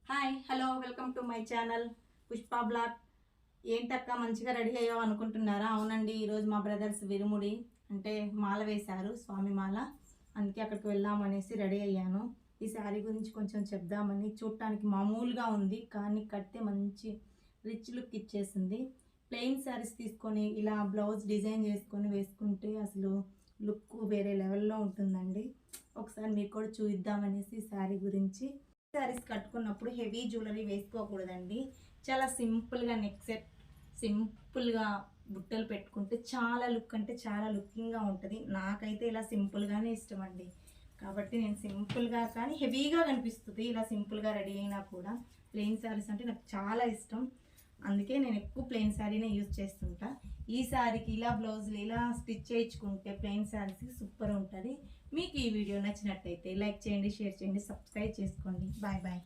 Hi hello welcome to my channel Pushpa blog. ఏంటక్క మంచిగా ready అయ్యావు అనుకుంటున్నారా? అవునండి, ఈరోజు మా బ్రదర్స్ విరుముడి అంటే మాల వేశారు, స్వామి మాల. అందుకే అక్కడికి వెళ్దామనేసి రెడీ అయ్యాను. ఈ శారీ గురించి కొంచెం చెప్దామని. చూడటానికి మామూలుగా ఉంది కానీ కడితే మంచి రిచ్ లుక్ ఇచ్చేసింది. ప్లెయిన్ శారీస్ తీసుకొని ఇలా బ్లౌజ్ డిజైన్ చేసుకొని వేసుకుంటే అసలు లుక్ వేరే లెవెల్లో ఉంటుందండి. ఒకసారి మీకు కూడా చూద్దామనేసి శారీ గురించి. శారీస్ కట్టుకున్నప్పుడు హెవీ జ్యువెలరీ వేసుకోకూడదండి. చాలా సింపుల్గా నెక్ సెట్, సింపుల్గా బుట్టలు పెట్టుకుంటే చాలా లుక్ అంటే చాలా లుకింగ్గా ఉంటుంది. నాకైతే ఇలా సింపుల్గానే ఇష్టం అండి. కాబట్టి నేను సింపుల్గా కానీ హెవీగా కనిపిస్తుంది ఇలా సింపుల్గా రెడీ అయినా కూడా. ప్లెయిన్ శారీస్ అంటే నాకు చాలా ఇష్టం, అందుకే నేను ఎక్కువ ప్లెయిన్ శారీనే యూజ్ చేస్తుంటా. ఈ శారీకి ఇలా బ్లౌజులు ఇలా స్టిచ్ చేయించుకుంటే ప్లెయిన్ శారీస్కి సూపర్ ఉంటుంది. మీకు ఈ వీడియో నచ్చినట్టయితే లైక్ చేయండి, షేర్ చేయండి, సబ్స్క్రైబ్ చేసుకోండి. Bye bye.